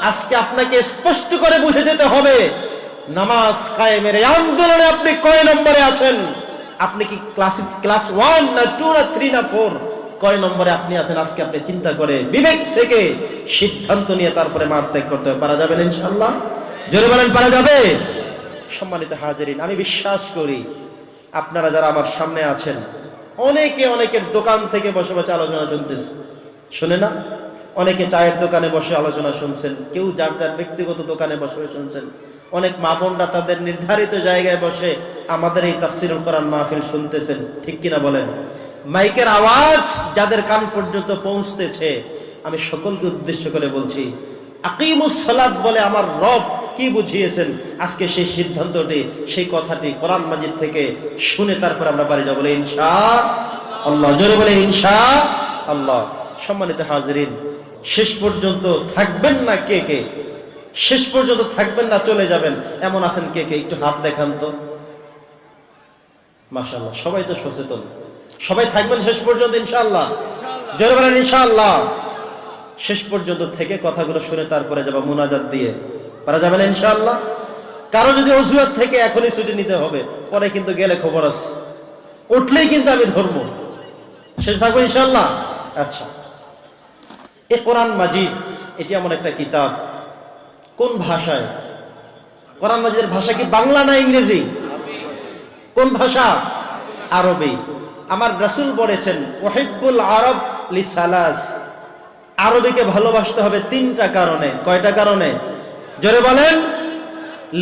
আজকে আপনাকে স্পষ্ট করে বুঝে যেতে হবে নামাজ কায়েমের এই আন্দোলনে আপনি কয় নম্বরে আছেন। আপনি কি ক্লাস 1 না 2 না 3 না 4 কয় নম্বরে আপনি আছেন? আজকে আপনি চিন্তা করে বিবেক থেকে সিদ্ধান্ত নিয়ে তারপরে মাঠ ত্যাগ করতে হবে। পারা যাবে না ইনশাআল্লাহ? জোরে বলেন, পারা যাবে? সম্মানিত হাজিরিন, আমি বিশ্বাস করি আপনারা যারা আমার সামনে আছেন অনেকে অনেকের দোকান থেকে বসে বসে আলোচনা শুনতেছে, শুনে না? অনেকে চায়ের দোকানে বসে আলোচনা শুনছেন, কেউ যার যার ব্যক্তিগত দোকানে বসে শুনছেন, অনেক মা বোনরা তাদের নির্ধারিত জায়গায় বসে আমাদের এই তাফসীরুল কোরআন মাহফিল শুনতেছেন, ঠিক কিনা বলেন? মাইকের আওয়াজ যাদের কান পর্যন্ত পৌঁছতেছে, আমি সকলকে উদ্দেশ্য করে বলছি, আকিমুস সালাত বলে আমার রব কি বুঝিয়েছেন, আজকে সেই সিদ্ধান্তটি, সেই কথাটি কোরআন মাজিদ থেকে শুনে তারপর আমরা বাড়ি যাব বলে ইনশাআল্লাহ। জোরে বলে ইনশাআল্লাহ। সম্মানিত হাজিরিন, শেষ পর্যন্ত থাকবেন না কে কে? শেষ পর্যন্ত থাকবেন না চলে যাবেন এমন আছেন কে কে? একটু হাত দেখান তো। মাশাআল্লাহ, সবাই তো সচেতন। সবাই থাকবেন শেষ পর্যন্ত ইনশাআল্লাহ? জোরে বলেন ইনশাআল্লাহ। শেষ পর্যন্ত থেকে কথাগুলো শুনে তারপরে যাবা মুনাজাত দিয়ে। পারা যাবে না ইনশাআল্লাহ? কারো যদি অজুহাত থেকে এখনই ছুটি নিতে হবে, পরে কিন্তু গেলে খবর আছে, উঠলেই কিন্তু আমি ধর্ম। শেষ থাকবো ইনশাআল্লাহ? আচ্ছা, এই কোরআন মাজিদ এটি এমন একটা কিতাব, কোন ভাষায়? কোরআন মাজিদের ভাষা কি বাংলা না ইংরেজি? কোন ভাষা? আরবি। আমার রাসূল বলেছেন ওয়াহিব্বুল আরব লিসালাস, আরবিকে ভালোবাসতে হবে তিনটা কারণে। কয়টা কারণে? জোরে বলেন।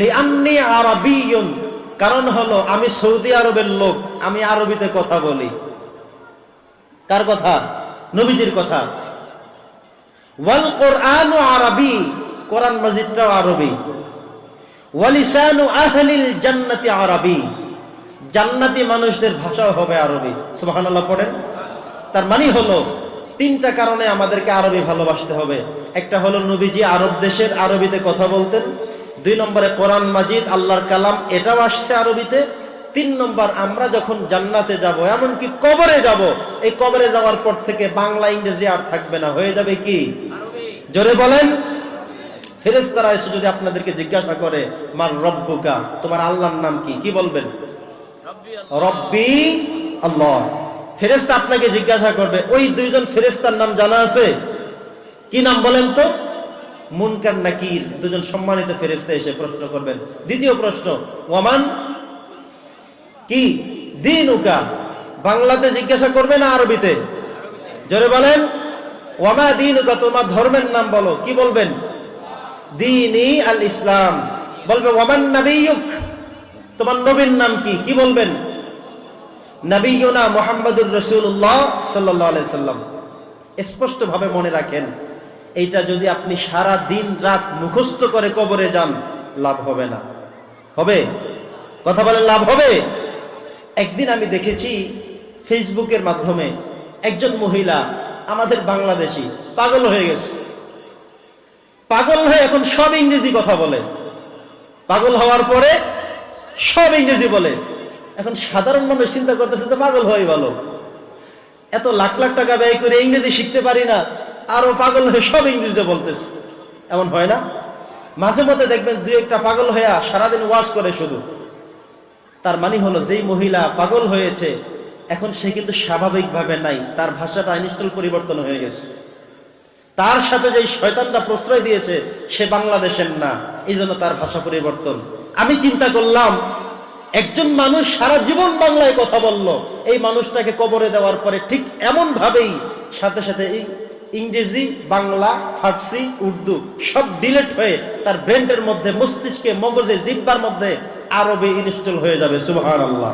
লিআন্নী আরাবিয়্যুন, কারণ হলো আমি সৌদি আরবের লোক, আমি আরবিতে কথা বলি। কার কথা? নবীজির কথা। ওয়াল কোরআনু আরবি, কোরআন মাজিদটাও আরবি। ওয়ালিসানু আহলিল জান্নাতি আরবি, জান্নাতি মানুষদের ভাষাও হবে আরবি। সুবহানাল্লাহ পড়েন। তার মানে হলো তিনটা কারণে আমাদেরকে আরবি ভালোবাসতে হবে। একটা হলো নবীজি আরব দেশের আরবিতে কথা বলতেন, 2 নম্বরে কোরআন মাজিদ আল্লাহর কালাম, এটাও আসছে আরবিতে। 3 নম্বর, আমরা যখন জান্নাতে যাব, এমনকি কবরে যাব, এই কবরে যাওয়ার পর থেকে বাংলা ইংরেজি আর থাকবে না, হয়ে যাবে কি আরবি। জোরে বলেন। ফেরেশতারা এসে যদি আপনাদেরকে জিজ্ঞাসা করে মার রব্বুকা, তোমার আল্লাহর নাম কি, কি বলবেন? রব্বি আল্লাহ। ফেরেশতা আপনাকে জিজ্ঞাসা করবে, ওই 2 জন ফেরেশতার নাম জানা আছে? কি নাম বলেন তো? মুনকার নাকির, 2 জন সম্মানিত ফেরেশতা এসে প্রশ্ন করবেন। দ্বিতীয় প্রশ্ন, ওয়ামান কি দীনুকা, বাংলাতে জিজ্ঞাসা করবে না আরবিতে? জোরে বলেন। ওয়ামা দীনুকা, তোমার ধর্মের নাম বলো, কি বলবেন? দীনি আল ইসলাম। বলবে ওয়ামান নাবিয়ুক, তোমার নবীর নাম কি, কি বলবেন? নবিয়ুনা মুহাম্মাদুর রাসূলুল্লাহ সাল্লাল্লাহু আলাইহি সাল্লাম। স্পষ্ট ভাবে মনে রাখেন, এইটা যদি আপনি সারা দিন রাত মুখস্থ করে কবরে যান, লাভ হবে না। হবে? কথা বলেন, লাভ হবে? একদিন আমি দেখেছি ফেসবুকের মাধ্যমে একজন মহিলা, আমাদের বাংলাদেশী, পাগল হয়ে গেছে। পাগল হয়ে এখন সব ইংরেজি কথা বলে। পাগল হওয়ার পরে সব ইংরেজি বলে। এখন সাধারণ মানুষ চিন্তা করতেছে তো পাগল হয়ে ভালো, এত লাখ লাখ টাকা ব্যয় করে ইংরেজি শিখতে পারি না, আরো পাগল হয়ে সব ইংরেজিতে বলতেছে। এমন হয় না? মাঝে মধ্যে দেখবেন 2-1টা পাগল হয়ে সারাদিন ওয়াজ করে শুধু। তার মানে হলো যেই মহিলা পাগল হয়েছে, এখন সে কিন্তু স্বাভাবিকভাবে নাই, তার ভাষাটা ইনস্টল পরিবর্তন হয়ে গেছে। তার সাথে যে শয়তানটা প্রশ্রয় দিয়েছে, সে বাংলাদেশের না, এই জন্য তার ভাষা পরিবর্তন। আমি চিন্তা করলাম, একজন মানুষ সারা জীবন বাংলায় কথা বলল, এই মানুষটাকে কবরে দেওয়ার পরে ঠিক এমন ভাবেই সাথে সাথে এই ইংরেজি, বাংলা, ফার্সি, উর্দু সব ডিলিট হয়ে তার ব্রেনের মধ্যে, মস্তিষ্কে, মগজে, জিহ্বার মধ্যে আরবি ইনস্টল হয়ে যাবে। সুবহানাল্লাহ।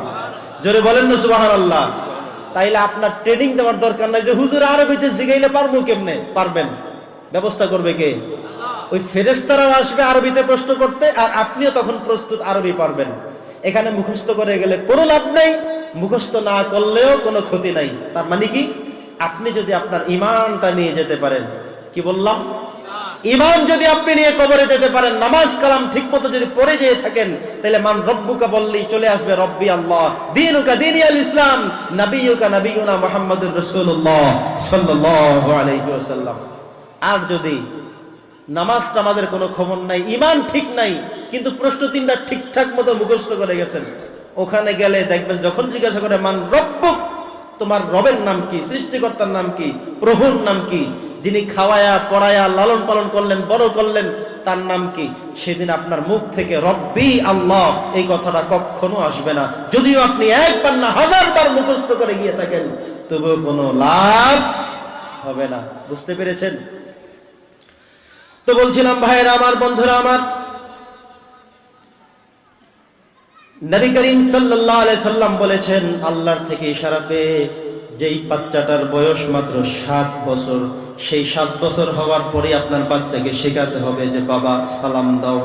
জোরে বলেন না সুবহানাল্লাহ। তাইলে আপনার ট্রেনিং দেওয়ার দরকার নাই যে হুজুর আরবিতে জিগাইলে পারবো কেমনে? পারবেন। ব্যবস্থা করবে কে? ওই ফেরেশতারাও আসবে আরবিতে প্রশ্ন করতে, আর আপনিও তখন প্রস্তুত, আরবি পারবেন। এখানে মুখস্থ করে গেলে কোনো লাভ নেই, মুখস্থ না করলেও কোনো ক্ষতি নাই। তার মানে কি? আপনি যদি আপনার ঈমানটা নিয়ে যেতে পারেন, কি বললাম? ঈমান যদি আপনি নিয়ে কবরে যেতে পারেন, নামাজ কালাম ঠিকমতো যদি পড়ে যেয়ে থাকেন, তাহলে মান রব্বুকা বললেই চলে আসবে রব্বি আল্লাহ, দীনুকা দীনি আল ইসলাম, নবিয়ুকা নবিয়ুনা মুহাম্মাদুর রাসূলুল্লাহ সাল্লাল্লাহু আলাইহি ওয়াসাল্লাম। আর যদি নামাজটা আমাদের কোনো খবর নাই, ইমান ঠিক নাই, কিন্তু প্রশ্ন তিনটা ঠিকঠাক মতো মুখস্থ করে গেছেন। ওখানে গেলে দেখবেন যখন জিজ্ঞাসা করে মান রব্বুক, তোমার রবের নাম কি, সৃষ্টিকর্তার নাম কি, প্রভুর নাম কি, যিনি খাওয়ায়া পড়ায়া লালন পালন করলেন, বড় করলেন, তার নাম কি, সেদিন আপনার মুখ থেকে রব্বি আল্লাহ এই কথাটা কখনো আসবে না। যদিও আপনি একবার না 1000 বার মুখস্থ করে গিয়ে থাকেন, তবুও কোনো লাভ হবে না। বুঝতে পেরেছেন? তো বলছিলাম ভাইয়েরা আমার, বন্ধুরা আমার, নবী করিম সাল্লাল্লাহু আলাইহি সাল্লাম বলেছেন, আল্লাহর থেকে ইশারা পেয়ে যেই বাচ্চাটার বয়স মাত্র 7 বছর, সেই 7 বছর হওয়ার পরে আপনার বাচ্চাকে শেখাতে হবে যে বাবা সালাম দাও।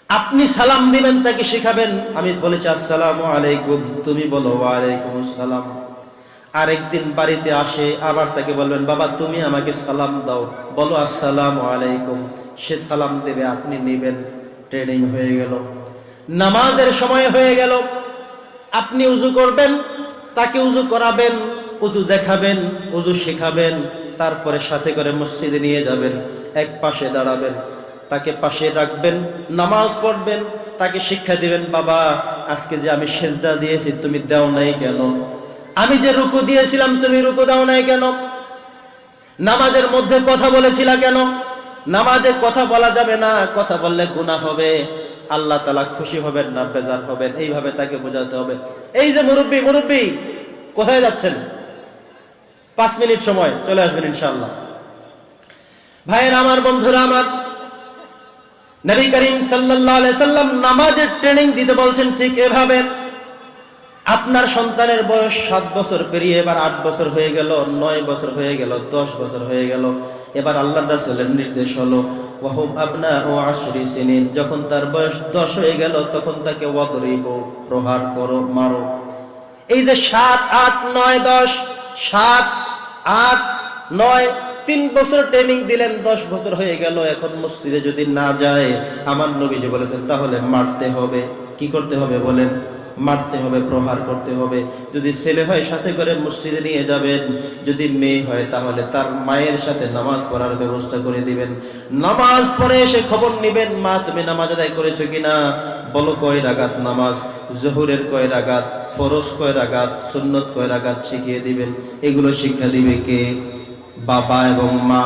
আপনি সালাম দিবেন, তাকে শেখাবেন। আমি বলেছি আসসালামু আলাইকুম, তুমি বলো ওয়া আলাইকুম আসসালাম। আরেকদিন বাড়িতে আসে, আবার তাকে বলবেন বাবা তুমি আমাকে সালাম দাও, বলো আসসালামু আলাইকুম। সে সালাম দেবে, আপনি নেবেন। ট্রেনিং হয়ে গেল। নামাজের সময় হয়ে গেল, আপনি উযু করবেন, তাকে উযু করাবেন, উযু দেখাবেন, উযু শেখাবেন, তারপরে সাথে করে মসজিদে নিয়ে যাবেন, এক পাশে দাঁড়াবেন, তাকে পাশে রাখবেন, নামাজ পড়বেন, তাকে শিক্ষা দিবেন বাবা আজকে যে আমি সেজদা দিয়েছি তুমি দাও নাই কেন, আমি যে রুকু দিয়েছিলাম তুমি রুকু দাও নাই কেন, নামাজের মধ্যে কথা বলেছিলা কেন, নামাজে কথা বলা যাবে না, কথা বললে গুনাহ হবে, আল্লাহ তাআলা খুশি হবেন না বেজার হবেন, এইভাবে তাকে বোঝাতে হবে। এই যে মুরব্বি কোথায় যাচ্ছেন, 5 মিনিট সময়, চলে আসবেন ইনশাআল্লাহ। ভাইয়েরা আমার, বন্ধুরা আমার, নবী করিম সাল্লাল্লাহু আলাইহি সাল্লাম নামাজের ট্রেনিং দিতে বলছেন ঠিক এভাবে। আপনার সন্তানের বয়স 7 বছর পেরিয়ে এবার 8 বছর হয়ে গেল, 9 বছর হয়ে গেল, 10 বছর হয়ে গেল, এবার আল্লাহর রাসূলের নির্দেশ হলো ওয়াহুম আবনাউ 10 সিনিন, যখন তার বয়স 10 হয়ে গেল তখন তাকে ওয়াদরিবু, প্রহার করো, মারো। এই যে 7, 8, 9, 10, 7, 8, 9, 3 বছর ট্রেনিং দিলেন, 10 বছর হয়ে গেল, এখন মসজিদে যদি না যায়, আমার নবীজি বলেছেন তাহলে মারতে হবে। কি করতে হবে বলেন? মারতে হবে, প্রহার করতে হবে। যদি ছেলে হয় সাথে করে মসজিদে নিয়ে যাবেন, যদি মেয়ে হয় তাহলে তার মায়ের সাথে নামাজ পড়ার ব্যবস্থা করে দিবেন। নামাজ পড়ে এসে খবর নিবেন, মা তুমি নামাজ আদায় করেছো কিনা, বলো কয় রাকাত নামাজ, জোহরের কয় রাকাত, ফরজ কয় রাকাত, সুন্নত কয় রাকাত শিখিয়ে দিবেন। এগুলো শিক্ষা দিবে কে? বাবা এবং মা।